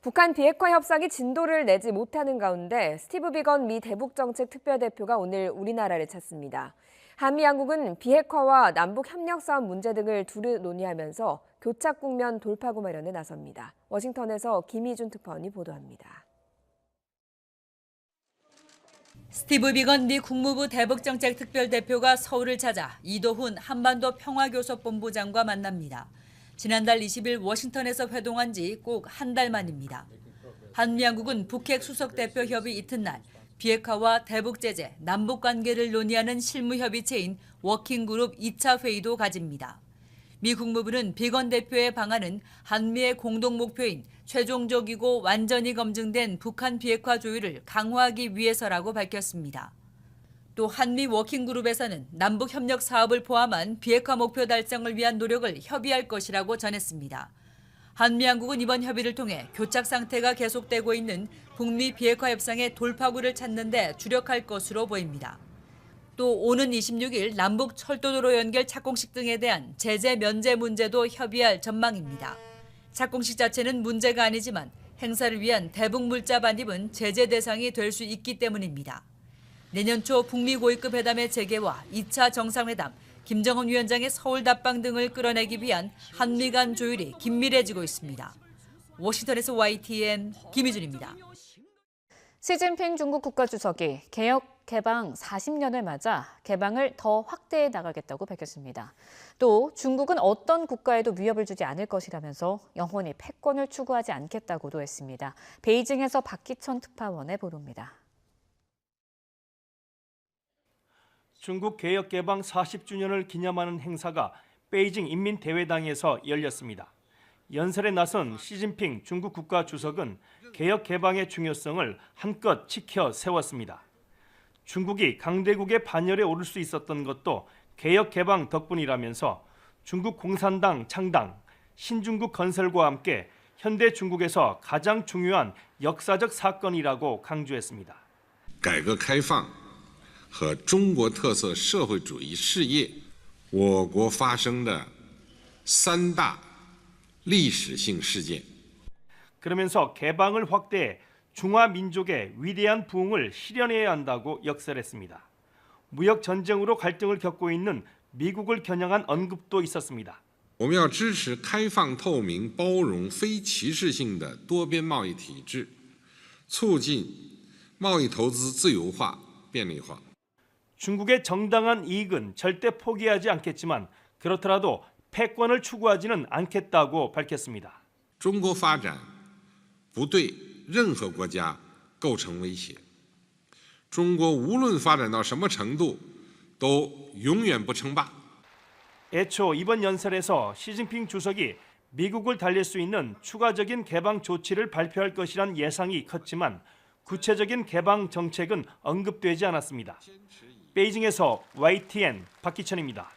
북한 비핵화 협상이 진도를 내지 못하는 가운데 스티브 비건 미 대북정책 특별대표가 오늘 우리나라를 찾습니다. 한미 양국은 비핵화와 남북 협력 사업 문제 등을 두루 논의하면서 교착 국면 돌파구 마련에 나섭니다. 워싱턴에서 김희준 특파원이 보도합니다. 스티브 비건 미 국무부 대북정책 특별대표가 서울을 찾아 이도훈 한반도 평화교섭본부장과 만납니다. 지난달 20일 워싱턴에서 회동한 지 꼭 한 달 만입니다. 한미 양국은 북핵 수석대표 협의 이튿날 비핵화와 대북제재, 남북관계를 논의하는 실무협의체인 워킹그룹 2차 회의도 가집니다. 미 국무부는 비건 대표의 방안은 한미의 공동 목표인 최종적이고 완전히 검증된 북한 비핵화 조율을 강화하기 위해서라고 밝혔습니다. 또 한미 워킹그룹에서는 남북 협력 사업을 포함한 비핵화 목표 달성을 위한 노력을 협의할 것이라고 전했습니다. 한미 양국은 이번 협의를 통해 교착 상태가 계속되고 있는 북미 비핵화 협상의 돌파구를 찾는 데 주력할 것으로 보입니다. 또 오는 26일 남북 철도도로 연결 착공식 등에 대한 제재 면제 문제도 협의할 전망입니다. 착공식 자체는 문제가 아니지만 행사를 위한 대북 물자 반입은 제재 대상이 될 수 있기 때문입니다. 내년 초 북미 고위급 회담의 재개와 2차 정상회담, 김정은 위원장의 서울 답방 등을 끌어내기 위한 한미 간 조율이 긴밀해지고 있습니다. 워싱턴에서 YTN 김희준입니다. 시진핑 중국 국가주석이 개혁 개방 40년을 맞아 개방을 더 확대해 나가겠다고 밝혔습니다. 또 중국은 어떤 국가에도 위협을 주지 않을 것이라면서 영원히 패권을 추구하지 않겠다고도 했습니다. 베이징에서 박기천 특파원의 보도입니다. 중국 개혁 개방 40주년을 기념하는 행사가 베이징 인민대회당에서 열렸습니다. 연설에 나선 시진핑 중국 국가주석은 개혁 개방의 중요성을 한껏 지켜 세웠습니다. 중국이 강대국의 반열에 오를 수 있었던 것도 개혁 개방 덕분이라면서 중국 공산당 창당, 신중국 건설과 함께 현대 중국에서 가장 중요한 역사적 사건이라고 강조했습니다. 改革开放和中国特色社会主义事业，我国发生的三大历史性事件。 그러면서 개방을 확대해 중화 민족의 위대한 부흥을 실현해야 한다고 역설했습니다. 무역 전쟁으로 갈등을 겪고 있는 미국을 겨냥한 언급도 있었습니다. 我们要支持开放、透明、包容、非歧视性的多边贸易体制，促进贸易投资自由化、便利化。 중국의 정당한 이익은 절대 포기하지 않겠지만 그렇더라도 패권을 추구하지는 않겠다고 밝혔습니다. 中国发展不对任何国家构成威胁。中国无论发展到什么程度，都永远不称霸。 애초 이번 연설에서 시진핑 주석이 미국을 달랠 수 있는 추가적인 개방 조치를 발표할 것이란 예상이 컸지만 구체적인 개방 정책은 언급되지 않았습니다. 베이징에서 YTN 박기천입니다.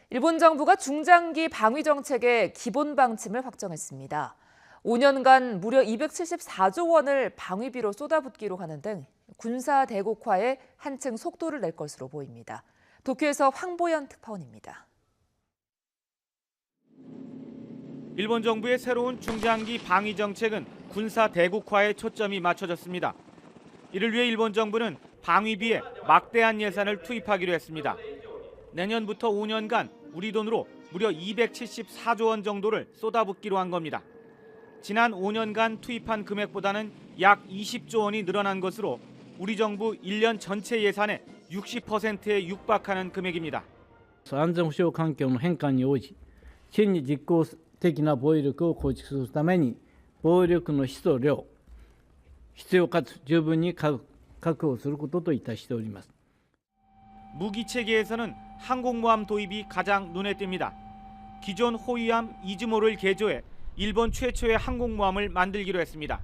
일본 정부가 중장기 방위 정책의 기본 방침을 확정했습니다. 5년간 무려 274조 원을 방위비로 쏟아붓기로 하는 등 군사 대국화에 한층 속도를 낼 것으로 보입니다. 도쿄에서 황보연 특파원입니다. 일본 정부의 새로운 중장기 방위 정책은 군사 대국화에 초점이 맞춰졌습니다. 이를 위해 일본 정부는 방위비에 막대한 예산을 투입하기로 했습니다. 내년부터 5년간 우리 돈으로 무려 274조 원 정도를 쏟아붓기로 한 겁니다. 지난 5년간 투입한 금액보다는 약 20조 원이 늘어난 것으로 우리 정부 1년 전체 예산의 60%에 육박하는 금액입니다. 安全保障環境の変化に応じ、真に実効的な防衛力を構築するために、防衛力の質と量、必要かつ十分に確保することといたしております。 무기 체계에서는 항공모함 도입이 가장 눈에 띕니다. 기존 호위함 이즈모를 개조해 일본 최초의 항공모함을 만들기로 했습니다.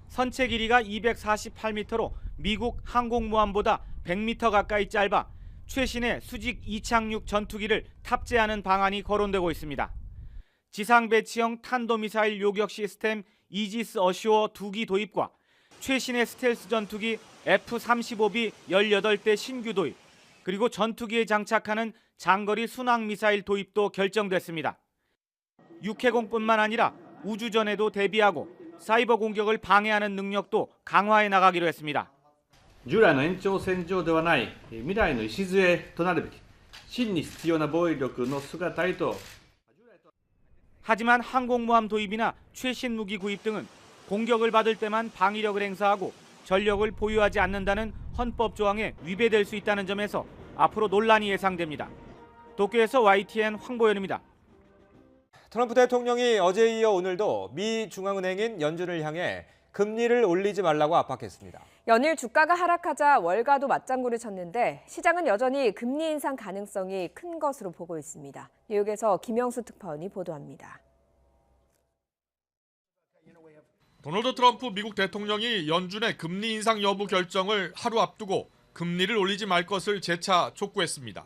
선체 길이가 248m로 미국 항공모함보다 100m 가까이 짧아 최신의 수직 이착륙 전투기를 탑재하는 방안이 거론되고 있습니다. 지상 배치형 탄도미사일 요격 시스템 이지스 어쇼어 2기 도입과 최신의 스텔스 전투기 F-35B 18대 신규 도입, 그리고 전투기에 장착하는 장거리 순항 미사일 도입도 결정됐습니다. 육해공뿐만 아니라 우주전에도 대비하고 사이버 공격을 방해하는 능력도 강화해 나가기로 했습니다. 従来の延長線上ではない未来の礎となるべき真に必要な防衛力の姿へと 하지만 항공모함 도입이나 최신 무기 구입 등은 공격을 받을 때만 방위력을 행사하고 전력을 보유하지 않는다는 헌법 조항에 위배될 수 있다는 점에서 앞으로 논란이 예상됩니다. 도쿄에서 YTN 황보현입니다. 트럼프 대통령이 어제에 이어 오늘도 미 중앙은행인 연준을 향해 금리를 올리지 말라고 압박했습니다. 연일 주가가 하락하자 월가도 맞장구를 쳤는데 시장은 여전히 금리 인상 가능성이 큰 것으로 보고 있습니다. 뉴욕에서 김영수 특파원이 보도합니다. 도널드 트럼프 미국 대통령이 연준의 금리 인상 여부 결정을 하루 앞두고 금리를 올리지 말 것을 재차 촉구했습니다.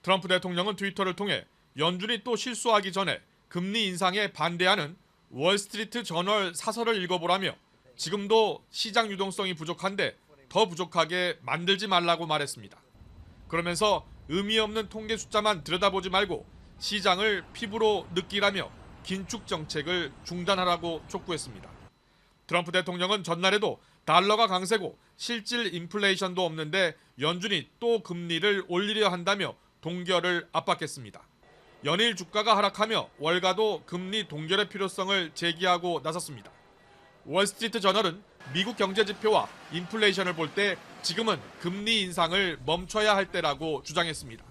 트럼프 대통령은 트위터를 통해 연준이 또 실수하기 전에 금리 인상에 반대하는 월스트리트 저널 사설을 읽어보라며 지금도 시장 유동성이 부족한데 더 부족하게 만들지 말라고 말했습니다. 그러면서 의미 없는 통계 숫자만 들여다보지 말고 시장을 피부로 느끼라며 긴축 정책을 중단하라고 촉구했습니다. 트럼프 대통령은 전날에도 달러가 강세고 실질 인플레이션도 없는데 연준이 또 금리를 올리려 한다며 동결을 압박했습니다. 연일 주가가 하락하며 월가도 금리 동결의 필요성을 제기하고 나섰습니다. 월스트리트 저널은 미국 경제 지표와 인플레이션을 볼 때 지금은 금리 인상을 멈춰야 할 때라고 주장했습니다.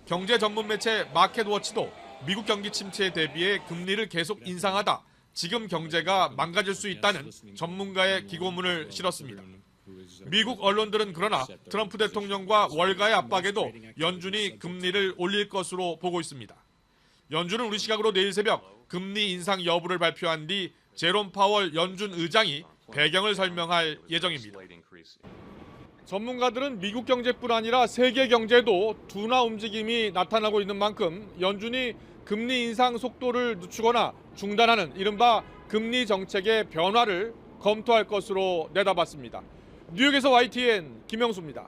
경제 전문 매체 마켓워치도 미국 경기 침체에 대비해 금리를 계속 인상하다 지금 경제가 망가질 수 있다는 전문가의 기고문을 실었습니다. 미국 언론들은 그러나 트럼프 대통령과 월가의 압박에도 연준이 금리를 올릴 것으로 보고 있습니다. 연준은 우리 시각으로 내일 새벽 금리 인상 여부를 발표한 뒤 제롬 파월 연준 의장이 배경을 설명할 예정입니다. 전문가들은 미국 경제뿐 아니라 세계 경제도 둔화 움직임이 나타나고 있는 만큼 연준이 금리 인상 속도를 늦추거나 중단하는 이른바 금리 정책의 변화를 검토할 것으로 내다봤습니다. 뉴욕에서 YTN 김영수입니다.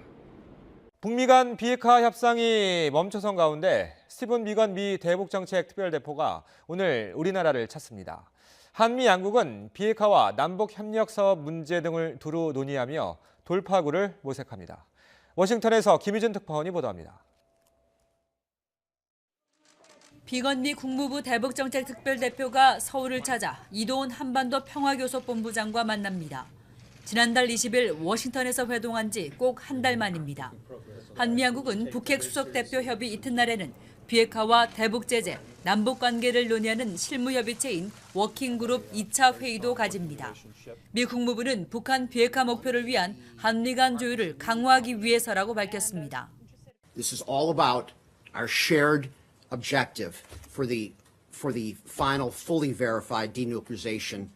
북미 간 비핵화 협상이 멈춰선 가운데 스티븐 비건 미 대북정책 특별대표가 오늘 우리나라를 찾습니다. 한미 양국은 비핵화와 남북협력사업 문제 등을 두루 논의하며 돌파구를 모색합니다. 워싱턴에서 김희준 특파원이 보도합니다. 비건 미 국무부 대북정책 특별대표가 서울을 찾아 이도훈 한반도 평화교섭본부장과 만납니다. 지난달 20일 워싱턴에서 회동한 지 꼭 한 달 만입니다. 한미 양국은 북핵 수석대표 협의 이튿날에는 비핵화와 대북제재, 남북관계를 논의하는 실무협의체인 워킹그룹 2차 회의도 가집니다. 미 국무부는 북한 비핵화 목표를 위한 한미 간 조율을 강화하기 위해서라고 밝혔습니다. This is all about our shared objective for the final fully verified denuclearization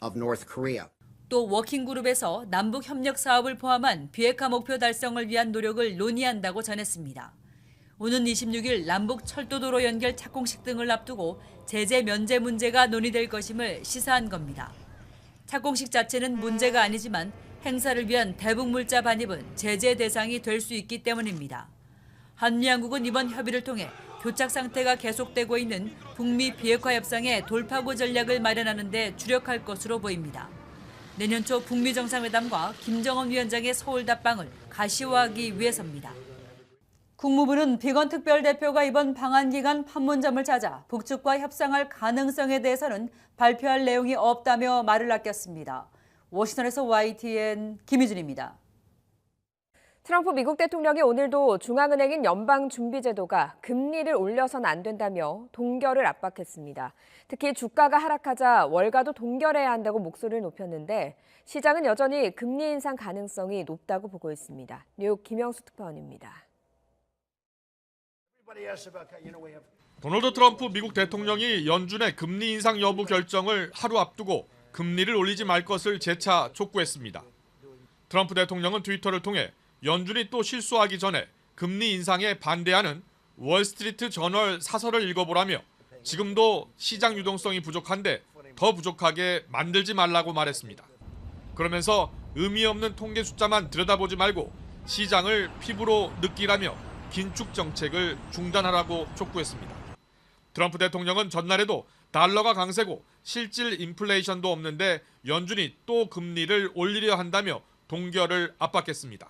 of North Korea. 또 워킹그룹에서 남북 협력 사업을 포함한 비핵화 목표 달성을 위한 노력을 논의한다고 전했습니다. 오는 26일 남북 철도도로 연결 착공식 등을 앞두고 제재 면제 문제가 논의될 것임을 시사한 겁니다. 착공식 자체는 문제가 아니지만 행사를 위한 대북 물자 반입은 제재 대상이 될 수 있기 때문입니다. 한미 양국은 이번 협의를 통해 교착 상태가 계속되고 있는 북미 비핵화 협상의 돌파구 전략을 마련하는 데 주력할 것으로 보입니다. 내년 초 북미 정상회담과 김정은 위원장의 서울 답방을 가시화하기 위해서입니다. 국무부는 비건 특별대표가 이번 방한 기간 판문점을 찾아 북측과 협상할 가능성에 대해서는 발표할 내용이 없다며 말을 아꼈습니다. 워싱턴에서 YTN 김희준입니다. 트럼프 미국 대통령이 오늘도 중앙은행인 연방준비제도가 금리를 올려선 안 된다며 동결을 압박했습니다. 특히 주가가 하락하자 월가도 동결해야 한다고 목소리를 높였는데 시장은 여전히 금리 인상 가능성이 높다고 보고 있습니다. 뉴욕 김영수 특파원입니다. 도널드 트럼프 미국 대통령이 연준의 금리 인상 여부 결정을 하루 앞두고 금리를 올리지 말 것을 재차 촉구했습니다. 트럼프 대통령은 트위터를 통해 연준이 또 실수하기 전에 금리 인상에 반대하는 월스트리트 저널 사설을 읽어보라며 지금도 시장 유동성이 부족한데 더 부족하게 만들지 말라고 말했습니다. 그러면서 의미 없는 통계 숫자만 들여다보지 말고 시장을 피부로 느끼라며 긴축 정책을 중단하라고 촉구했습니다. 트럼프 대통령은 전날에도 달러가 강세고 실질 인플레이션도 없는데 연준이 또 금리를 올리려 한다며 동결을 압박했습니다.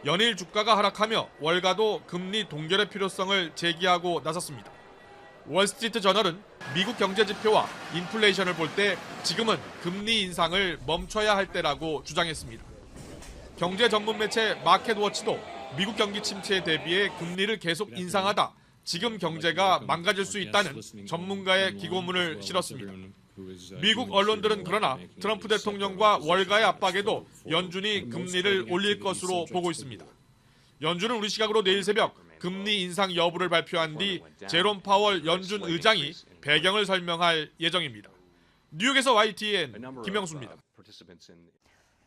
연일 주가가 하락하며 월가도 금리 동결의 필요성을 제기하고 나섰습니다. 월스트리트 저널은 미국 경제 지표와 인플레이션을 볼 때 지금은 금리 인상을 멈춰야 할 때라고 주장했습니다. 경제 전문 매체 마켓워치도 미국 경기 침체에 대비해 금리를 계속 인상하다 지금 경제가 망가질 수 있다는 전문가의 기고문을 실었습니다. 미국 언론들은 그러나 트럼프 대통령과 월가의 압박에도 연준이 금리를 올릴 것으로 보고 있습니다. 연준은 우리 시각으로 내일 새벽 금리 인상 여부를 발표한 뒤 제롬 파월 연준 의장이 배경을 설명할 예정입니다. 뉴욕에서 YTN 김영수입니다.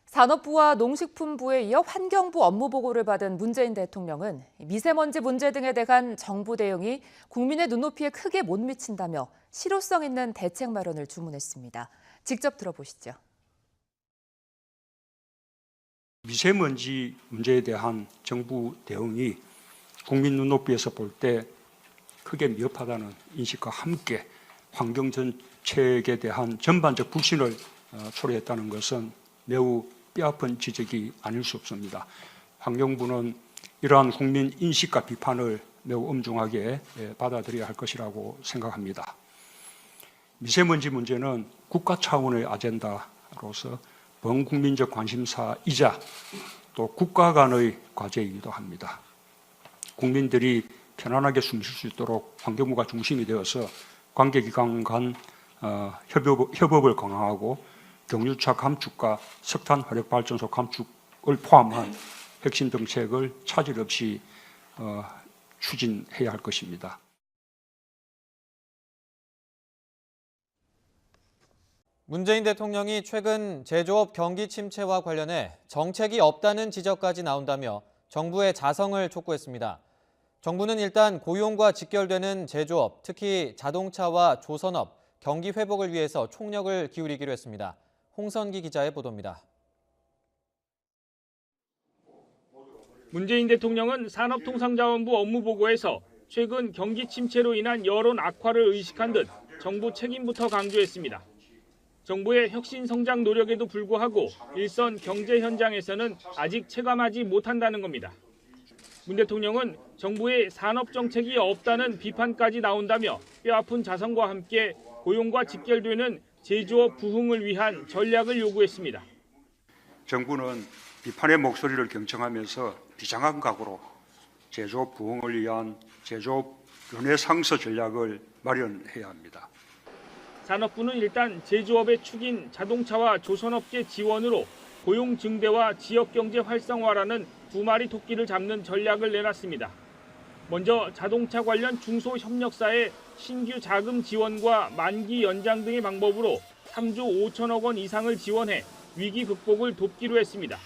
산업부와 농식품부에 이어 환경부 업무 보고를 받은 문재인 대통령은 미세먼지 문제 등에 대한 정부 대응이 국민의 눈높이에 크게 못 미친다며 실효성 있는 대책 마련을 주문했습니다. 직접 들어보시죠. 미세먼지 문제에 대한 정부 대응이 국민 눈높이에서 볼 때 크게 미흡하다는 인식과 함께 환경 정책에 대한 전반적 불신을 초래했다는 것은 매우 뼈아픈 지적이 아닐 수 없습니다. 환경부는 이러한 국민 인식과 비판을 매우 엄중하게 받아들여야 할 것이라고 생각합니다. 미세먼지 문제는 국가 차원의 아젠다로서 범국민적 관심사이자 또 국가 간의 과제이기도 합니다. 국민들이 편안하게 숨 쉴 수 있도록 환경부가 중심이 되어서 관계기관 간 협업을 강화하고 경유차 감축과 석탄 화력발전소 감축을 포함한 핵심 정책을 차질 없이 추진해야 할 것입니다. 문재인 대통령이 최근 제조업 경기 침체와 관련해 정책이 없다는 지적까지 나온다며 정부의 자성을 촉구했습니다. 정부는 일단 고용과 직결되는 제조업, 특히 자동차와 조선업, 경기 회복을 위해서 총력을 기울이기로 했습니다. 홍선기 기자의 보도입니다. 문재인 대통령은 산업통상자원부 업무보고에서 최근 경기 침체로 인한 여론 악화를 의식한 듯 정부 책임부터 강조했습니다. 정부의 혁신 성장 노력에도 불구하고 일선 경제 현장에서는 아직 체감하지 못한다는 겁니다. 문 대통령은 정부의 산업 정책이 없다는 비판까지 나온다며 뼈아픈 자성과 함께 고용과 직결되는 제조업 부흥을 위한 전략을 요구했습니다. 정부는 비판의 목소리를 경청하면서 비장한 각오로 제조업 부흥을 위한 제조업 르네상스 전략을 마련해야 합니다. 산업부는 일단 제조업의 축인 자동차와 조선업계 지원으로 고용 증대와 지역경제 활성화라는 두 마리 토끼를 잡는 전략을 내놨습니다. 먼저 자동차 관련 중소협력사의 신규 자금 지원과 만기 연장 등의 방법으로 3조 5천억 원 이상을 지원해 위기 극복을 돕기로 했습니다.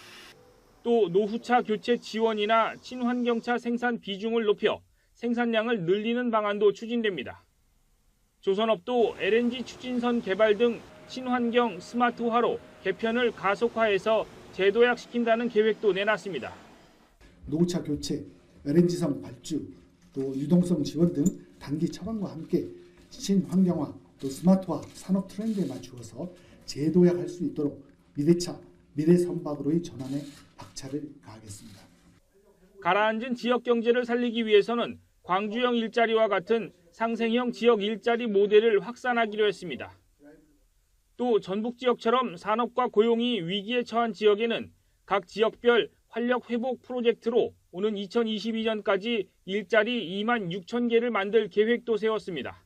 또 노후차 교체 지원이나 친환경차 생산 비중을 높여 생산량을 늘리는 방안도 추진됩니다. 조선업도 LNG 추진선 개발 등 친환경 스마트화로 개편을 가속화해서 재도약시킨다는 계획도 내놨습니다. 노후차 교체, LNG선 발주, 또 유동성 지원 등 단기 처방과 함께 친환경화, 또 스마트화 산업 트렌드에 맞추어서 재도약할 수 있도록 미래차, 미래선박으로의 전환에 박차를 가하겠습니다. 가라앉은 지역 경제를 살리기 위해서는 광주형 일자리와 같은 상생형 지역 일자리 모델을 확산하기로 했습니다. 또 전북 지역처럼 산업과 고용이 위기에 처한 지역에는 각 지역별 활력 회복 프로젝트로 오는 2022년까지 일자리 2만 6천 개를 만들 계획도 세웠습니다.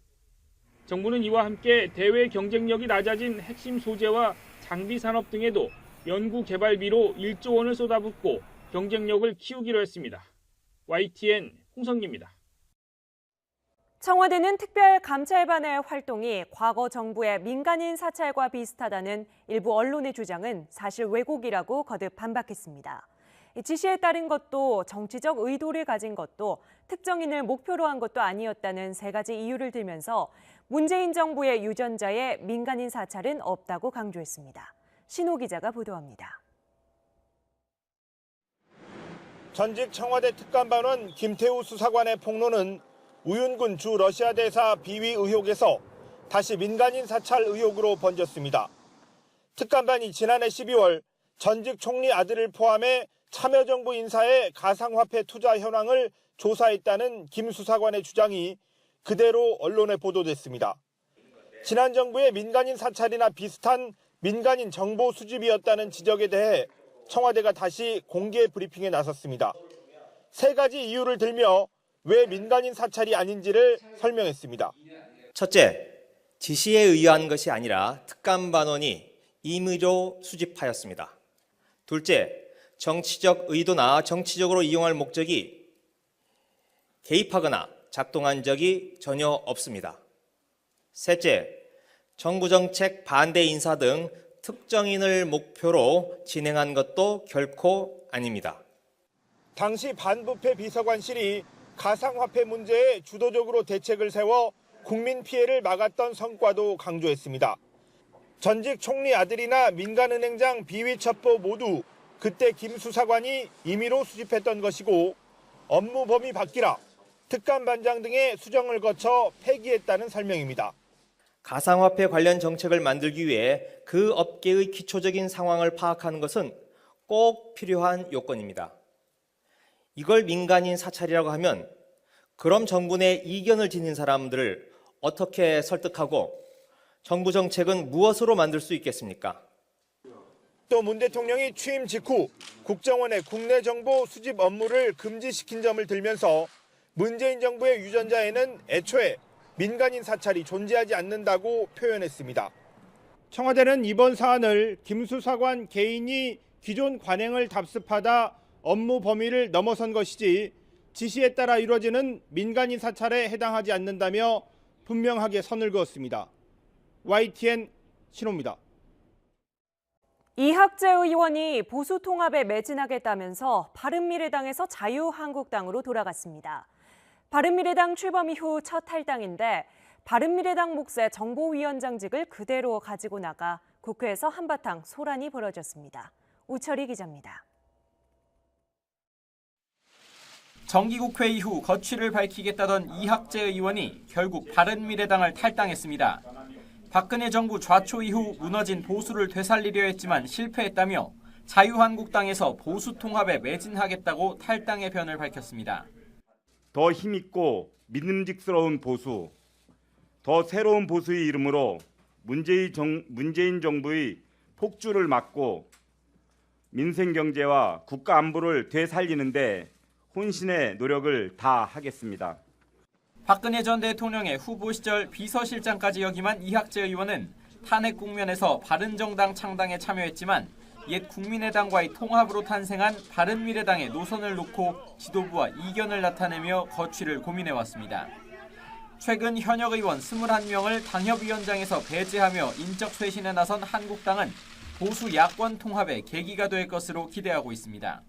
정부는 이와 함께 대외 경쟁력이 낮아진 핵심 소재와 장비 산업 등에도 연구 개발비로 1조 원을 쏟아붓고 경쟁력을 키우기로 했습니다. YTN 홍성기입니다. 청와대는 특별감찰반의 활동이 과거 정부의 민간인 사찰과 비슷하다는 일부 언론의 주장은 사실 왜곡이라고 거듭 반박했습니다. 지시에 따른 것도 정치적 의도를 가진 것도 특정인을 목표로 한 것도 아니었다는 세 가지 이유를 들면서 문재인 정부의 유전자에 민간인 사찰은 없다고 강조했습니다. 신호 기자가 보도합니다. 전직 청와대 특감반원 김태우 수사관의 폭로는 우윤근 주 러시아 대사 비위 의혹에서 다시 민간인 사찰 의혹으로 번졌습니다. 특감반이 지난해 12월 전직 총리 아들을 포함해 참여정부 인사의 가상화폐 투자 현황을 조사했다는 김 수사관의 주장이 그대로 언론에 보도됐습니다. 지난 정부의 민간인 사찰이나 비슷한 민간인 정보 수집이었다는 지적에 대해 청와대가 다시 공개 브리핑에 나섰습니다. 세 가지 이유를 들며 왜 민간인 사찰이 아닌지를 설명했습니다. 첫째, 지시에 의한 것이 아니라 특감반원이 임의로 수집하였습니다. 둘째, 정치적 의도나 정치적으로 이용할 목적이 개입하거나 작동한 적이 전혀 없습니다. 셋째, 정부 정책 반대 인사 등 특정인을 목표로 진행한 것도 결코 아닙니다. 당시 반부패 비서관실이 가상화폐 문제에 주도적으로 대책을 세워 국민 피해를 막았던 성과도 강조했습니다. 전직 총리 아들이나 민간은행장 비위 첩보 모두 그때 김 수사관이 임의로 수집했던 것이고 업무 범위 바뀌라 특감반장 등의 수정을 거쳐 폐기했다는 설명입니다. 가상화폐 관련 정책을 만들기 위해 그 업계의 기초적인 상황을 파악하는 것은 꼭 필요한 요건입니다. 이걸 민간인 사찰이라고 하면 그럼 정부 내 이견을 지닌 사람들을 어떻게 설득하고 정부 정책은 무엇으로 만들 수 있겠습니까? 또 문 대통령이 취임 직후 국정원의 국내 정보 수집 업무를 금지시킨 점을 들면서 문재인 정부의 유전자에는 애초에 민간인 사찰이 존재하지 않는다고 표현했습니다. 청와대는 이번 사안을 김 수사관 개인이 기존 관행을 답습하다 업무 범위를 넘어선 것이지 지시에 따라 이루어지는 민간인 사찰에 해당하지 않는다며 분명하게 선을 그었습니다. YTN 신호입니다. 이학재 의원이 보수 통합에 매진하겠다면서 바른미래당에서 자유한국당으로 돌아갔습니다. 바른미래당 출범 이후 첫 탈당인데 바른미래당 몫의 정보위원장직을 그대로 가지고 나가 국회에서 한바탕 소란이 벌어졌습니다. 우철희 기자입니다. 정기국회 이후 거취를 밝히겠다던 이학재 의원이 결국 바른미래당을 탈당했습니다. 박근혜 정부 좌초 이후 무너진 보수를 되살리려 했지만 실패했다며 자유한국당에서 보수 통합에 매진하겠다고 탈당의 변을 밝혔습니다. 더 힘있고 믿음직스러운 보수, 더 새로운 보수의 이름으로 문재인 정부의 폭주를 막고 민생 경제와 국가 안보를 되살리는 데 혼신의 노력을 다하겠습니다. 박근혜 전 대통령의 후보 시절 비서실장까지 역임한 이학재 의원은 탄핵 국면에서 바른정당 창당에 참여했지만 옛 국민의당과의 통합으로 탄생한 바른미래당의 노선을 놓고 지도부와 이견을 나타내며 거취를 고민해왔습니다. 최근 현역 의원 21명을 당협위원장에서 배제하며 인적 쇄신에 나선 한국당은 보수 야권 통합의 계기가 될 것으로 기대하고 있습니다.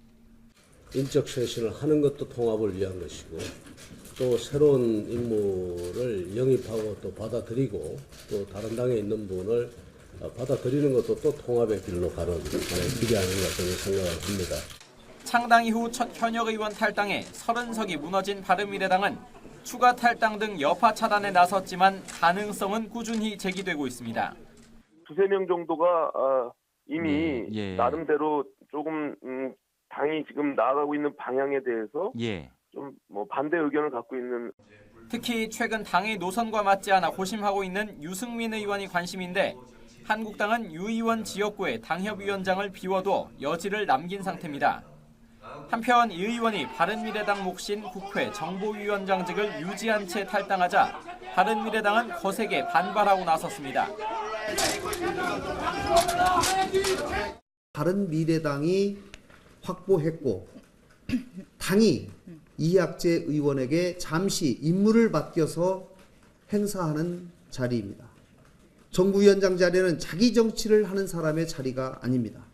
인적 쇄신을 하는 것도 통합을 위한 것이고 또 새로운 인물을 영입하고 또 받아들이고 또 다른 당에 있는 분을 받아들이는 것도 또 통합의 길로 가는 길이 아닌가 저는 생각을 합니다. 창당 이후 첫 현역 의원 탈당에 30석이 무너진 바른미래당은 추가 탈당 등 여파 차단에 나섰지만 가능성은 꾸준히 제기되고 있습니다. 두세 명 정도가 이미 나름대로 조금 당이 지금 나아가고 있는 방향에 대해서 좀 반대 의견을 갖고 있는. 특히 최근 당의 노선과 맞지 않아 고심하고 있는 유승민 의원이 관심인데 한국당은 유 의원 지역구에 당협위원장을 비워둬 여지를 남긴 상태입니다. 한편 이 의원이 바른미래당 몫인 국회 정보위원장직을 유지한 채 탈당하자 바른미래당은 거세게 반발하고 나섰습니다. 바른미래당이 확보했고 당이 이학재 의원에게 잠시 임무를 맡겨서 행사하는 자리입니다. 정부위원장 자리는 자기 정치를 하는 사람의 자리가 아닙니다.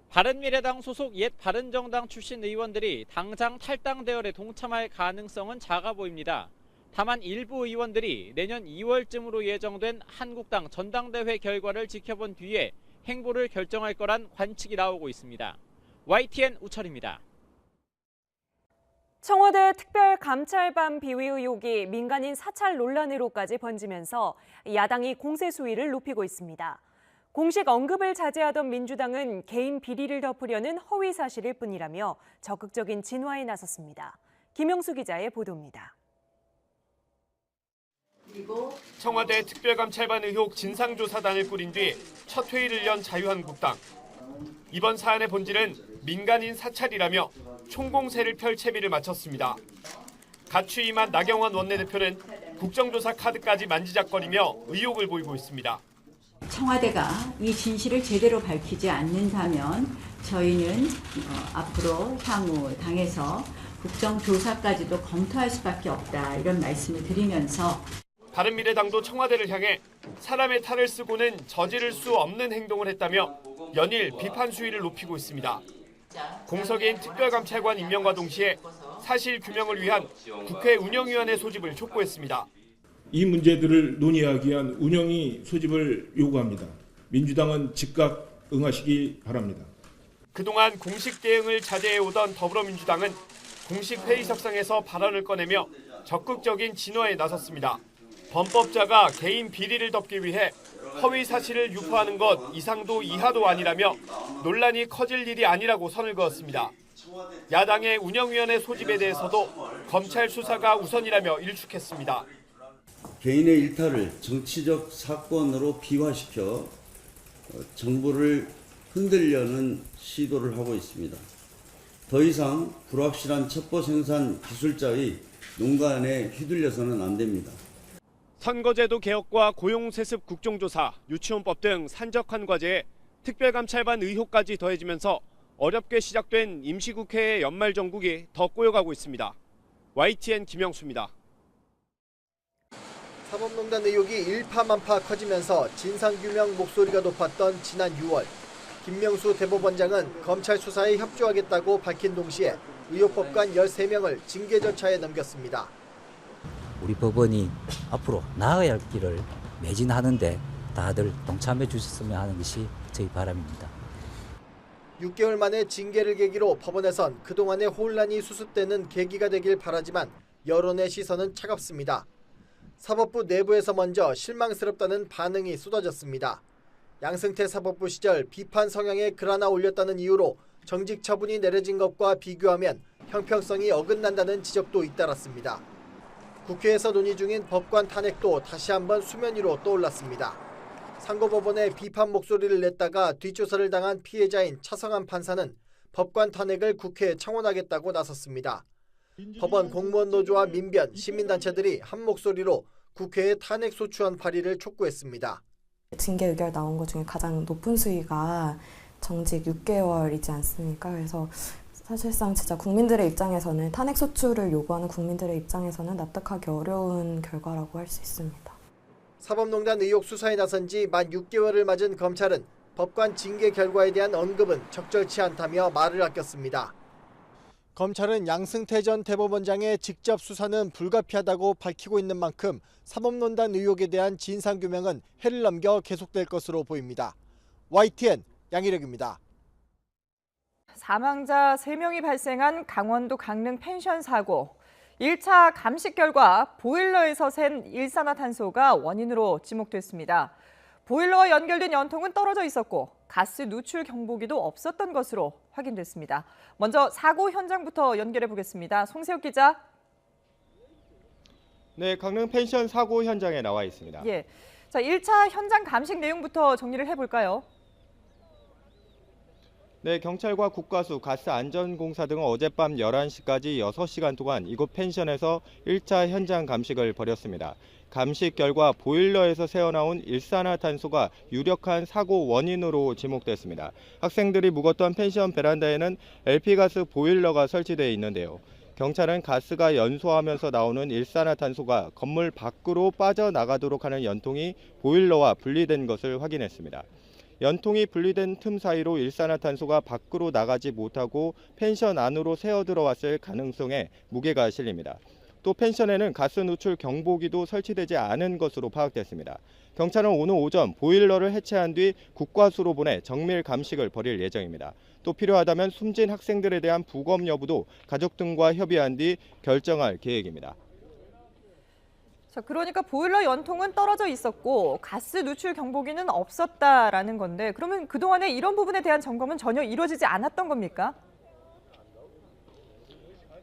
바른미래당 소속 옛 바른정당 출신 의원들이 당장 탈당 대열에 동참할 가능성은 작아 보입니다. 다만 일부 의원들이 내년 2월쯤으로 예정된 한국당 전당대회 결과를 지켜본 뒤에 행보를 결정할 거란 관측이 나오고 있습니다. YTN 우철입니다. 청와대 특별감찰반 비위 의혹이 민간인 사찰 논란으로까지 번지면서 야당이 공세 수위를 높이고 있습니다. 공식 언급을 자제하던 민주당은 개인 비리를 덮으려는 허위 사실일 뿐이라며 적극적인 진화에 나섰습니다. 김영수 기자의 보도입니다. 청와대 특별감찰반 의혹 진상조사단을 꾸린 뒤 첫 회의를 연 자유한국당. 이번 사안의 본질은 민간인 사찰이라며 총공세를 펼 채비를 마쳤습니다. 갓 취임한 나경원 원내대표는 국정조사 카드까지 만지작거리며 의혹을 보이고 있습니다. 청와대가 이 진실을 제대로 밝히지 않는다면 저희는 앞으로 향후 당에서 국정조사까지도 검토할 수밖에 없다, 이런 말씀을 드리면서 바른미래당도 청와대를 향해 사람의 탈을 쓰고는 저지를 수 없는 행동을 했다며 연일 비판 수위를 높이고 있습니다. 공석인 특별감찰관 임명과 동시에 사실 규명을 위한 국회 운영위원회 소집을 촉구했습니다. 이 문제들을 논의하기 위한 운영위 소집을 요구합니다. 민주당은 즉각 응하시기 바랍니다. 그동안 공식 대응을 자제해오던 더불어민주당은 공식 회의석상에서 발언을 꺼내며 적극적인 진화에 나섰습니다. 범법자가 개인 비리를 덮기 위해 허위 사실을 유포하는 것 이상도 이하도 아니라며 논란이 커질 일이 아니라고 선을 그었습니다. 야당의 운영위원회 소집에 대해서도 검찰 수사가 우선이라며 일축했습니다. 개인의 일탈을 정치적 사건으로 비화시켜 정부를 흔들려는 시도를 하고 있습니다. 더 이상 불확실한 첩보 생산 기술자의 농간에 휘둘려서는 안 됩니다. 선거제도 개혁과 고용세습 국정조사, 유치원법 등 산적한 과제에 특별감찰반 의혹까지 더해지면서 어렵게 시작된 임시국회의 연말정국이 더 꼬여가고 있습니다. YTN 김영수입니다. 사법농단 의혹이 일파만파 커지면서 진상규명 목소리가 높았던 지난 6월, 김명수 대법원장은 검찰 수사에 협조하겠다고 밝힌 동시에 의혹법관 13명을 징계 절차에 넘겼습니다. 우리 법원이 앞으로 나아가야 할 길을 매진하는데 다들 동참해 주셨으면 하는 것이 저희 바람입니다. 6개월 만에 징계를 계기로 법원에선 그동안의 혼란이 수습되는 계기가 되길 바라지만 여론의 시선은 차갑습니다. 사법부 내부에서 먼저 실망스럽다는 반응이 쏟아졌습니다. 양승태 사법부 시절 비판 성향의 글 하나 올렸다는 이유로 정직 처분이 내려진 것과 비교하면 형평성이 어긋난다는 지적도 잇따랐습니다. 국회에서 논의 중인 법관 탄핵도 다시 한번 수면 위로 떠올랐습니다. 상고법원에 비판 목소리를 냈다가 뒷조사를 당한 피해자인 차성한 판사는 법관 탄핵을 국회에 청원하겠다고 나섰습니다. 법원 공무원 노조와 민변, 시민단체들이 한 목소리로 국회에 탄핵 소추안 발의를 촉구했습니다. 징계 의결 나온 것 중에 가장 높은 수위가 정직 6개월이지 않습니까? 그래서 사실상 진짜 국민들의 입장에서는 탄핵 소추를 요구하는 국민들의 입장에서는 납득하기 어려운 결과라고 할 수 있습니다. 사법농단 의혹 수사에 나선 지 만 6개월을 맞은 검찰은 법관 징계 결과에 대한 언급은 적절치 않다며 말을 아꼈습니다. 검찰은 양승태 전 대법원장의 직접 수사는 불가피하다고 밝히고 있는 만큼 사법농단 의혹에 대한 진상규명은 해를 넘겨 계속될 것으로 보입니다. YTN 양희력입니다. 사망자 3명이 발생한 강원도 강릉 펜션 사고. 1차 감식 결과 보일러에서 샌 일산화탄소가 원인으로 지목됐습니다. 보일러와 연결된 연통은 떨어져 있었고 가스 누출 경보기도 없었던 것으로 확인됐습니다. 먼저 사고 현장부터 연결해 보겠습니다. 송세욱 기자. 네, 강릉 펜션 사고 현장에 나와 있습니다. 예, 자 1차 현장 감식 내용부터 정리를 해볼까요? 네, 경찰과 국가수, 가스안전공사 등은 어젯밤 11시까지 6시간 동안 이곳 펜션에서 1차 현장 감식을 벌였습니다. 감식 결과 보일러에서 새어나온 일산화탄소가 유력한 사고 원인으로 지목됐습니다. 학생들이 묵었던 펜션 베란다에는 LP가스 보일러가 설치되어 있는데요. 경찰은 가스가 연소하면서 나오는 일산화탄소가 건물 밖으로 빠져나가도록 하는 연통이 보일러와 분리된 것을 확인했습니다. 연통이 분리된 틈 사이로 일산화탄소가 밖으로 나가지 못하고 펜션 안으로 새어 들어왔을 가능성에 무게가 실립니다. 또 펜션에는 가스 누출 경보기도 설치되지 않은 것으로 파악됐습니다. 경찰은 오늘 오전 보일러를 해체한 뒤 국과수로 보내 정밀 감식을 벌일 예정입니다. 또 필요하다면 숨진 학생들에 대한 부검 여부도 가족 등과 협의한 뒤 결정할 계획입니다. 자, 그러니까 보일러 연통은 떨어져 있었고 가스 누출 경보기는 없었다라는 건데 그러면 그동안에 이런 부분에 대한 점검은 전혀 이루어지지 않았던 겁니까?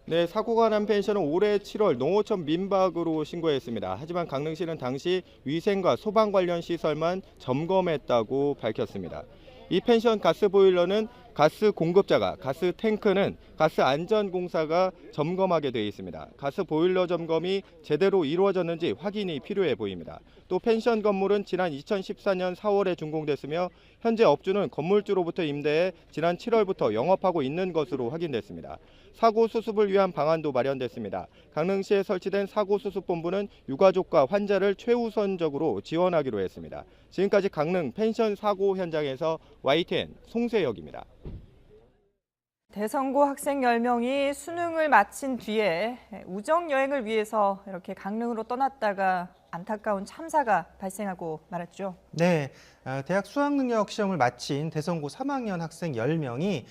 네, 사고가 난 펜션은 올해 7월 농어촌 민박으로 신고했습니다. 하지만 강릉시는 당시 위생과 소방 관련 시설만 점검했다고 밝혔습니다. 이 펜션 가스 보일러는 가스 공급자가, 가스 탱크는 가스안전공사가 점검하게 되어 있습니다. 가스 보일러 점검이 제대로 이루어졌는지 확인이 필요해 보입니다. 또 펜션 건물은 지난 2014년 4월에 준공됐으며 현재 업주는 건물주로부터 임대해 지난 7월부터 영업하고 있는 것으로 확인됐습니다. 사고 수습을 위한 방안도 마련됐습니다. 강릉시에 설치된 사고수습본부는 유가족과 환자를 최우선적으로 지원하기로 했습니다. 지금까지 강릉 펜션 사고 현장에서 YTN 송세혁입니다. 대성고 학생 10명이 수능을 마친 뒤에 우정여행을 위해서 이렇게 강릉으로 떠났다가 안타까운 참사가 발생하고 말았죠. 네, 대학 수학능력 시험을 마친 대성고 3학년 학생 10명이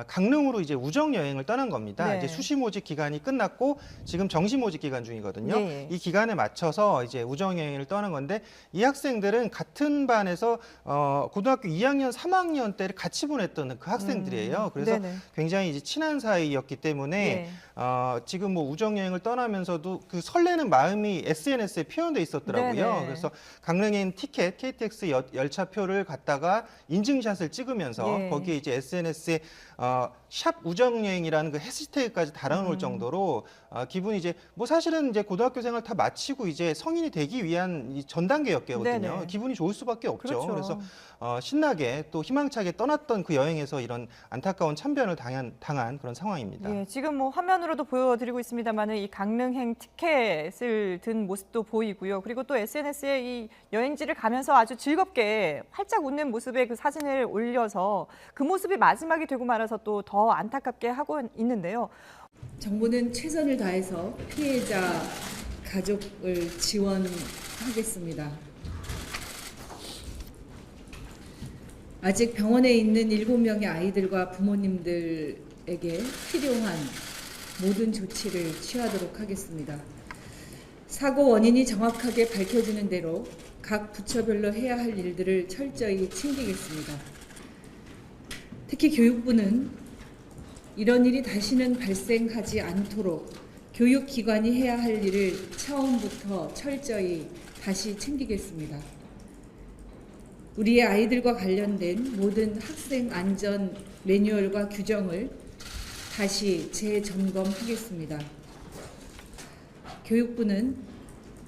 강릉으로 이제 우정 여행을 떠난 겁니다. 네. 이제 수시 모집 기간이 끝났고 지금 정시 모집 기간 중이거든요. 네. 이 기간에 맞춰서 이제 우정 여행을 떠난 건데 이 학생들은 같은 반에서 고등학교 2학년, 3학년 때를 같이 보냈던 그 학생들이에요. 그래서 네네. 굉장히 이제 친한 사이였기 때문에 네. 지금 뭐 우정 여행을 떠나면서도 그 설레는 마음이 SNS에 표현돼 있었더라고요. 네네. 그래서 강릉에 있는 티켓, KTX 열차표를 갖다가 인증샷을 찍으면서 예. 거기에 이제 SNS에 샵 우정여행이라는 그 해시태그까지 달아놓을 정도로 기분이 이제 뭐 사실은 이제 고등학교 생활 다 마치고 이제 성인이 되기 위한 이 전 단계였거든요. 네네. 기분이 좋을 수밖에 없죠. 그렇죠. 그래서 신나게 또 희망차게 떠났던 그 여행에서 이런 안타까운 참변을 당한 그런 상황입니다. 예, 지금 뭐 화면으로도 보여드리고 있습니다만은 이 강릉행 티켓을 든 모습도 보이고요. 그리고 또 SNS에 이 여행지를 가면서 아주 즐겁게 활짝 웃는 모습의 그 사진을 올려서 그 모습이 마지막이 되고 말아서 또 더 안타깝게 하고 있는데요. 정부는 최선을 다해서 피해자 가족을 지원하겠습니다. 아직 병원에 있는 7명의 아이들과 부모님들에게 필요한 모든 조치를 취하도록 하겠습니다. 사고 원인이 정확하게 밝혀지는 대로 각 부처별로 해야 할 일들을 철저히 챙기겠습니다. 특히 교육부는 이런 일이 다시는 발생하지 않도록 교육기관이 해야 할 일을 처음부터 철저히 다시 챙기겠습니다. 우리의 아이들과 관련된 모든 학생 안전 매뉴얼과 규정을 다시 재점검하겠습니다. 교육부는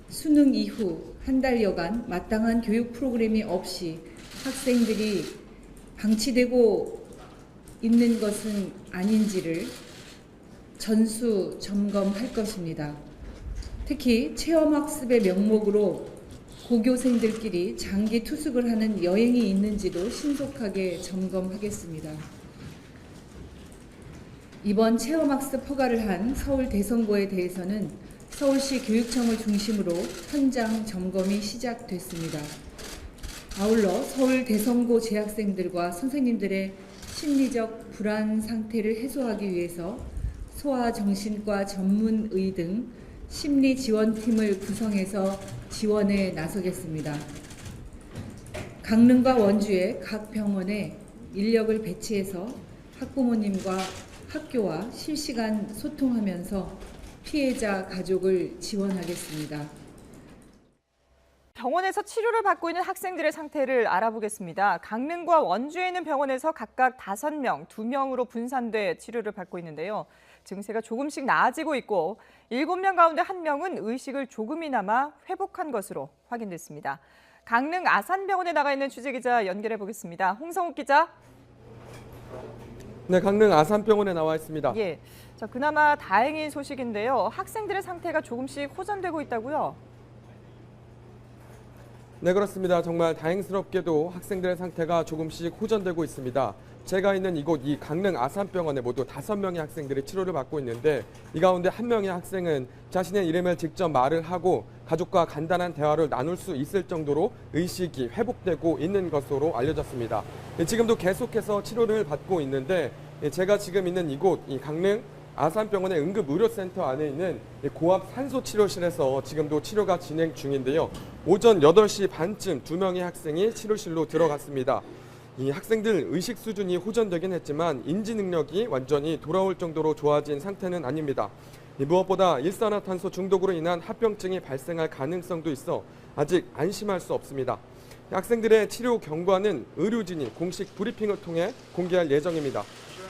수능 이후 한 달여간 마땅한 교육 프로그램이 없이 학생들이 방치되고 있는 것은 아닌지를 전수 점검할 것입니다. 특히 체험학습의 명목으로 고교생들끼리 장기 투숙을 하는 여행이 있는지도 신속하게 점검하겠습니다. 이번 체험학습 허가를 한 서울 대성고에 대해서는 서울시 교육청을 중심으로 현장 점검이 시작됐습니다. 아울러 서울 대성고 재학생들과 선생님들의 심리적 불안 상태를 해소하기 위해서 소아정신과 전문의 등 심리 지원팀을 구성해서 지원에 나서겠습니다. 강릉과 원주의 각 병원에 인력을 배치해서 학부모님과 학교와 실시간 소통하면서 피해자 가족을 지원하겠습니다. 병원에서 치료를 받고 있는 학생들의 상태를 알아보겠습니다. 강릉과 원주에 있는 병원에서 각각 5명, 2명으로 분산돼 치료를 받고 있는데요. 증세가 조금씩 나아지고 있고 7명 가운데 1명은 의식을 조금이나마 회복한 것으로 확인됐습니다. 강릉 아산병원에 나가 있는 취재기자 연결해 보겠습니다. 홍성욱 기자. 네, 강릉 아산병원에 나와 있습니다. 예, 자, 그나마 다행인 소식인데요. 학생들의 상태가 조금씩 호전되고 있다고요? 네, 그렇습니다. 정말 다행스럽게도 학생들의 상태가 조금씩 호전되고 있습니다. 제가 있는 이곳 이 강릉 아산병원에 모두 5명의 학생들이 치료를 받고 있는데 이 가운데 한 명의 학생은 자신의 이름을 직접 말을 하고 가족과 간단한 대화를 나눌 수 있을 정도로 의식이 회복되고 있는 것으로 알려졌습니다. 지금도 계속해서 치료를 받고 있는데 제가 지금 있는 이곳 이 강릉 아산병원의 응급의료센터 안에 있는 고압 산소치료실에서 지금도 치료가 진행 중인데요. 오전 8시 반쯤 2명의 학생이 치료실로 들어갔습니다. 이 학생들 의식 수준이 호전되긴 했지만 인지 능력이 완전히 돌아올 정도로 좋아진 상태는 아닙니다. 무엇보다 일산화탄소 중독으로 인한 합병증이 발생할 가능성도 있어 아직 안심할 수 없습니다. 학생들의 치료 경과는 의료진이 공식 브리핑을 통해 공개할 예정입니다.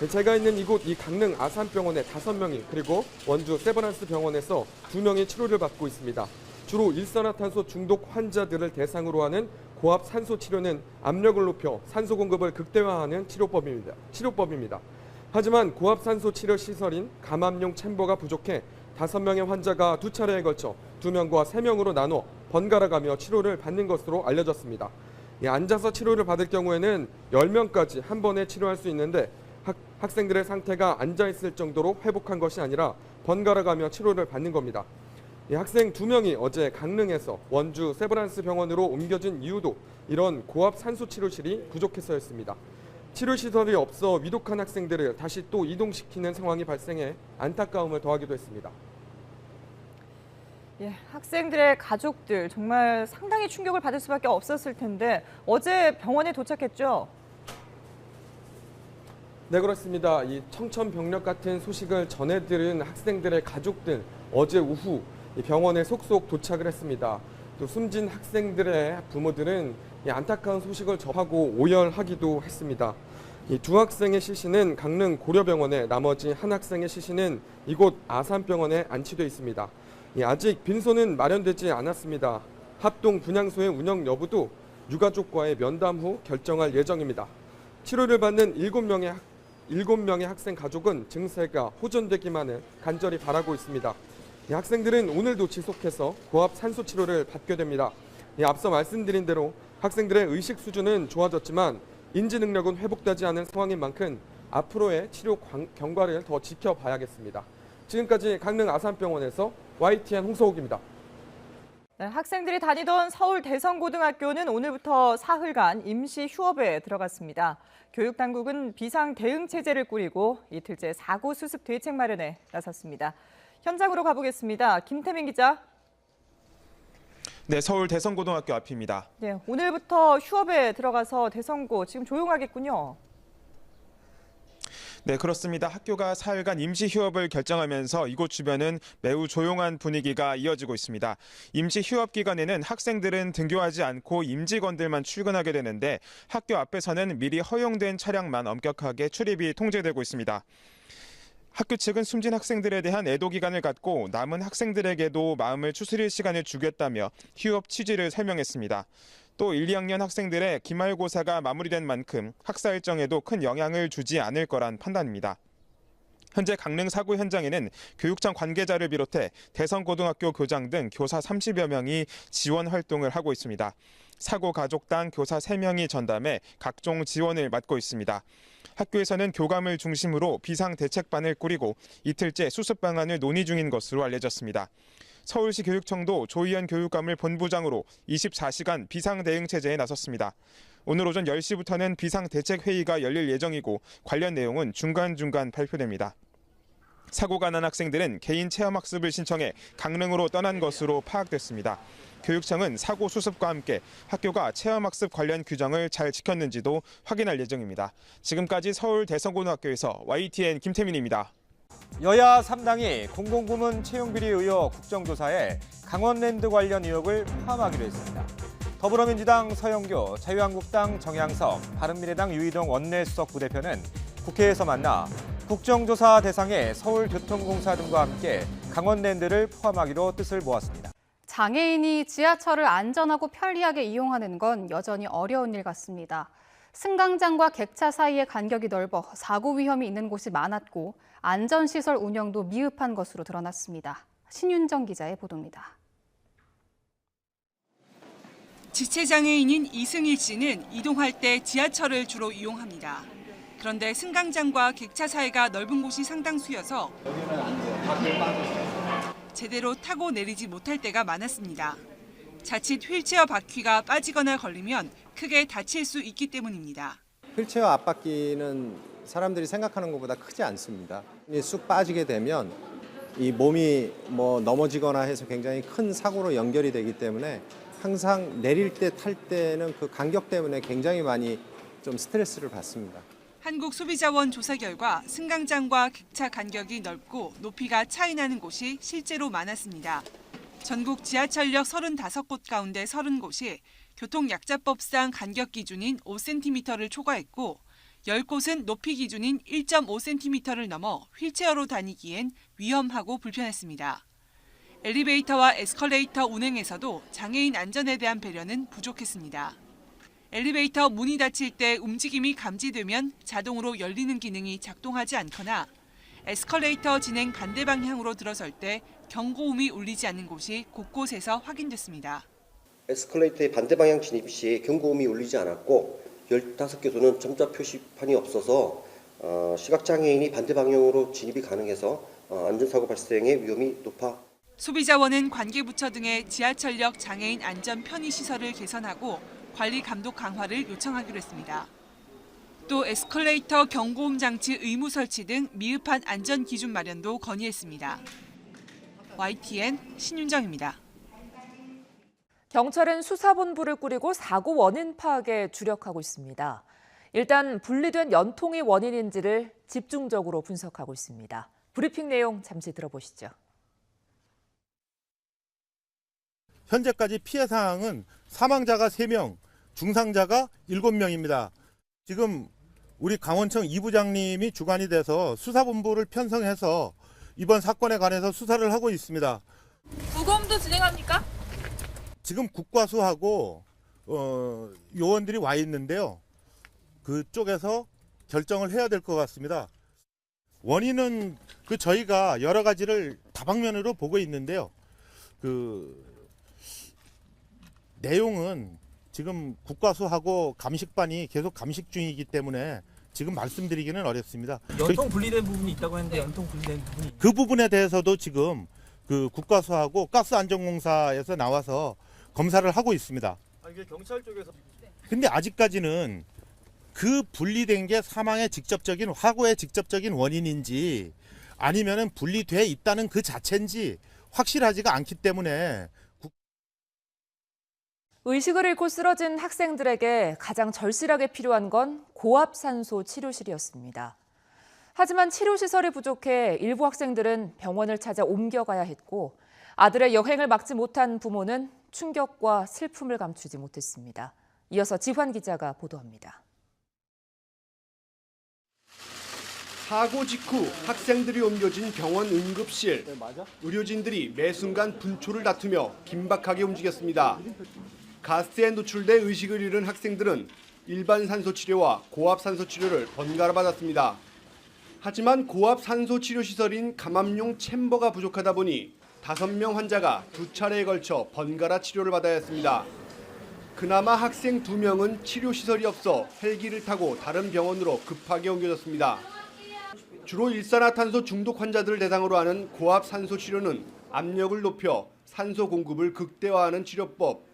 제가 있는 이곳 이 강릉 아산병원에 5명이 그리고 원주 세브란스 병원에서 2명이 치료를 받고 있습니다. 주로 일산화탄소 중독 환자들을 대상으로 하는 고압 산소 치료는 압력을 높여 산소 공급을 극대화하는 치료법입니다. 하지만 고압 산소 치료 시설인 감압용 챔버가 부족해 5명의 환자가 2차례에 걸쳐 2명과 3명으로 나눠 번갈아 가며 치료를 받는 것으로 알려졌습니다. 앉아서 치료를 받을 경우에는 10명까지 한 번에 치료할 수 있는데 학생들의 상태가 앉아있을 정도로 회복한 것이 아니라 번갈아 가며 치료를 받는 겁니다. 학생 2명이 어제 강릉에서 원주 세브란스 병원으로 옮겨진 이유도 이런 고압 산소 치료실이 부족해서였습니다. 치료시설이 없어 위독한 학생들을 다시 또 이동시키는 상황이 발생해 안타까움을 더하기도 했습니다. 예, 학생들의 가족들 정말 상당히 충격을 받을 수밖에 없었을 텐데 어제 병원에 도착했죠? 네, 그렇습니다. 이 청천벽력 같은 소식을 전해들은 학생들의 가족들 어제 오후 병원에 속속 도착을 했습니다. 또 숨진 학생들의 부모들은 이 안타까운 소식을 접하고 오열하기도 했습니다. 이 2학생의 시신은 강릉 고려병원에, 나머지 한 학생의 시신은 이곳 아산병원에 안치돼 있습니다. 아직 빈소는 마련되지 않았습니다. 합동 분향소의 운영 여부도 유가족과의 면담 후 결정할 예정입니다. 치료를 받는 7명의 학생 가족은 증세가 호전되기만을 간절히 바라고 있습니다. 학생들은 오늘도 지속해서 고압 산소 치료를 받게 됩니다. 앞서 말씀드린 대로 학생들의 의식 수준은 좋아졌지만 인지 능력은 회복되지 않은 상황인 만큼 앞으로의 치료 경과를 더 지켜봐야겠습니다. 지금까지 강릉 아산병원에서 YTN 홍서욱입니다. 네, 학생들이 다니던 서울 대성고등학교는 오늘부터 사흘간 임시 휴업에 들어갔습니다. 교육당국은 비상 대응 체제를 꾸리고 이틀째 사고 수습 대책 마련에 나섰습니다. 현장으로 가보겠습니다. 김태민 기자. 네, 서울 대성고등학교 앞입니다. 네, 오늘부터 휴업에 들어가서 대성고 지금 조용하겠군요. 네, 그렇습니다. 학교가 사흘간 임시 휴업을 결정하면서 이곳 주변은 매우 조용한 분위기가 이어지고 있습니다. 임시 휴업 기간에는 학생들은 등교하지 않고 임직원들만 출근하게 되는데 학교 앞에서는 미리 허용된 차량만 엄격하게 출입이 통제되고 있습니다. 학교 측은 숨진 학생들에 대한 애도 기간을 갖고 남은 학생들에게도 마음을 추스릴 시간을 주겠다며 휴업 취지를 설명했습니다. 또 1, 2학년 학생들의 기말고사가 마무리된 만큼 학사 일정에도 큰 영향을 주지 않을 거란 판단입니다. 현재 강릉 사고 현장에는 교육청 관계자를 비롯해 대성고등학교 교장 등 교사 30여 명이 지원 활동을 하고 있습니다. 사고 가족당 교사 3명이 전담해 각종 지원을 맡고 있습니다. 학교에서는 교감을 중심으로 비상대책반을 꾸리고 이틀째 수습 방안을 논의 중인 것으로 알려졌습니다. 서울시 교육청도 조희연 교육감을 본부장으로 24시간 비상대응체제에 나섰습니다. 오늘 오전 10시부터는 비상대책회의가 열릴 예정이고 관련 내용은 중간중간 발표됩니다. 사고가 난 학생들은 개인 체험학습을 신청해 강릉으로 떠난 것으로 파악됐습니다. 교육청은 사고 수습과 함께 학교가 체험학습 관련 규정을 잘 지켰는지도 확인할 예정입니다. 지금까지 서울 대성고등학교에서 YTN 김태민입니다. 여야 3당이 공공부문 채용비리 의혹 국정조사에 강원랜드 관련 의혹을 포함하기로 했습니다. 더불어민주당 서영교, 자유한국당 정양석, 바른미래당 유이동 원내수석 부대표는 국회에서 만나 국정조사 대상에 서울교통공사 등과 함께 강원랜드를 포함하기로 뜻을 모았습니다. 장애인이 지하철을 안전하고 편리하게 이용하는 건 여전히 어려운 일 같습니다. 승강장과 객차 사이의 간격이 넓어 사고 위험이 있는 곳이 많았고 안전시설 운영도 미흡한 것으로 드러났습니다. 신윤정 기자의 보도입니다. 지체장애인인 이승일 씨는 이동할 때 지하철을 주로 이용합니다. 그런데 승강장과 객차 사이가 넓은 곳이 상당수여서 제대로 타고 내리지 못할 때가 많았습니다. 자칫 휠체어 바퀴가 빠지거나 걸리면 크게 다칠 수 있기 때문입니다. 휠체어 앞바퀴는 사람들이 생각하는 것보다 크지 않습니다. 쑥 빠지게 되면 이 몸이 넘어지거나 해서 굉장히 큰 사고로 연결이 되기 때문에 항상 내릴 때 탈 때는 그 간격 때문에 굉장히 많이 좀 스트레스를 받습니다. 한국소비자원 조사 결과 승강장과 객차 간격이 넓고 높이가 차이 나는 곳이 실제로 많았습니다. 전국 지하철역 35곳 가운데 30곳이 교통약자법상 간격 기준인 5cm를 초과했고 10곳은 높이 기준인 1.5cm를 넘어 휠체어로 다니기엔 위험하고 불편했습니다. 엘리베이터와 에스컬레이터 운행에서도 장애인 안전에 대한 배려는 부족했습니다. 엘리베이터 문이 닫힐 때 움직임이 감지되면 자동으로 열리는 기능이 작동하지 않거나 에스컬레이터 진행 반대 방향으로 들어설 때 경고음이 울리지 않는 곳이 곳곳에서 확인됐습니다. 에스컬레이터의 반대 방향 진입 시 경고음이 울리지 않았고 15개소는 점자 표시판이 없어서 시각장애인이 반대 방향으로 진입이 가능해서 안전사고 발생의 위험이 높아. 소비자원은 관계부처 등의 지하철역 장애인 안전 편의 시설을 개선하고 관리 감독 강화를 요청하기로 했습니다. 또 에스컬레이터 경고음 장치 의무 설치 등 미흡한 안전 기준 마련도 건의했습니다. YTN 신윤정입니다. 경찰은 수사본부를 꾸리고 사고 원인 파악에 주력하고 있습니다. 일단 분리된 연통이 원인인지를 집중적으로 분석하고 있습니다. 브리핑 내용 잠시 들어보시죠. 현재까지 피해 사항은 사망자가 3명, 중상자가 7명입니다. 지금 우리 강원청 2부장님이 주관이 돼서 수사본부를 편성해서 이번 사건에 관해서 수사를 하고 있습니다. 부검도 진행합니까? 지금 국과수하고 요원들이 와 있는데요. 그쪽에서 결정을 해야 될 것 같습니다. 원인은 저희가 여러 가지를 다방면으로 보고 있는데요. 내용은 지금 국과수하고 감식반이 계속 감식 중이기 때문에 지금 말씀드리기는 어렵습니다. 연통 분리된 부분이 있다고 했는데 연통 분리된 부분이 그 부분에 대해서도 지금 국과수하고 가스안전공사에서 나와서 검사를 하고 있습니다. 이게 경찰 쪽에서 근데 아직까지는 그 분리된 게 사망의 직접적인 화고의 직접적인 원인인지 아니면은 분리돼 있다는 그 자체인지 확실하지가 않기 때문에 의식을 잃고 쓰러진 학생들에게 가장 절실하게 필요한 건 고압산소 치료실이었습니다. 하지만 치료시설이 부족해 일부 학생들은 병원을 찾아 옮겨가야 했고 아들의 여행을 막지 못한 부모는 충격과 슬픔을 감추지 못했습니다. 이어서 지환 기자가 보도합니다. 사고 직후 학생들이 옮겨진 병원 응급실. 의료진들이 매 순간 분초를 다투며 긴박하게 움직였습니다. 가스에 노출돼 의식을 잃은 학생들은 일반 산소 치료와 고압 산소 치료를 번갈아 받았습니다. 하지만 고압 산소 치료 시설인 감압용 챔버가 부족하다 보니 5명 환자가 2차례에 걸쳐 번갈아 치료를 받아야 했습니다. 그나마 학생 2명은 치료 시설이 없어 헬기를 타고 다른 병원으로 급하게 옮겨졌습니다. 주로 일산화탄소 중독 환자들을 대상으로 하는 고압 산소 치료는 압력을 높여 산소 공급을 극대화하는 치료법.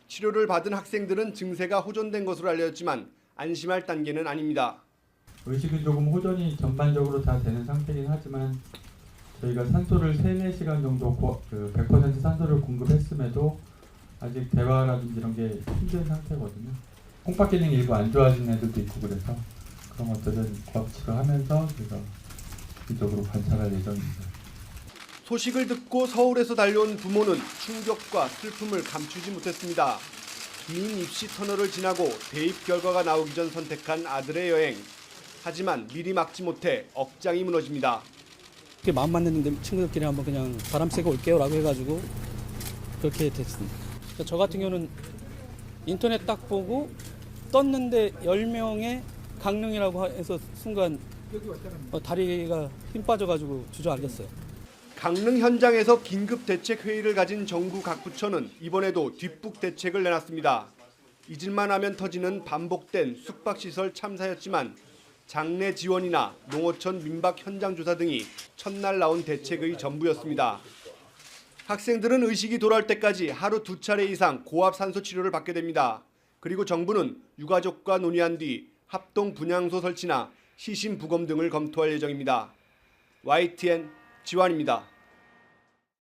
치료를 받은 학생들은 증세가 호전된 것으로 알려졌지만 안심할 단계는 아닙니다. 의식은 조금 호전이 전반적으로 다 되는 상태긴 하지만 저희가 산소를 3-4시간 정도 100% 산소를 공급했음에도 아직 대화라든지 이런 게 힘든 상태거든요. 콩팥 기능이 일부 안 좋아진 애들도 있고 그래서 그런 것들은 고압 치료하면서 저희가 주기적으로 관찰할 예정입니다. 소식을 듣고 서울에서 달려온 부모는 충격과 슬픔을 감추지 못했습니다. 긴 입시 터널을 지나고 대입 결과가 나오기 전 선택한 아들의 여행. 하지만 미리 막지 못해 억장이 무너집니다. 마음 맞는 친구들끼리 한번 그냥 바람 쐬고 올게요라고 해가지고 그렇게 됐습니다. 저 같은 경우는 인터넷 딱 보고 떴는데 10명의 강릉이라고 해서 순간 다리가 힘 빠져가지고 주저앉았어요. 강릉 현장에서 긴급 대책 회의를 가진 정부 각 부처는 이번에도 뒷북 대책을 내놨습니다. 잊을만 하면 터지는 반복된 숙박시설 참사였지만 장례 지원이나 농어촌 민박 현장 조사 등이 첫날 나온 대책의 전부였습니다. 학생들은 의식이 돌아올 때까지 하루 2차례 이상 고압 산소 치료를 받게 됩니다. 그리고 정부는 유가족과 논의한 뒤 합동 분향소 설치나 시신 부검 등을 검토할 예정입니다. YTN 지완입니다.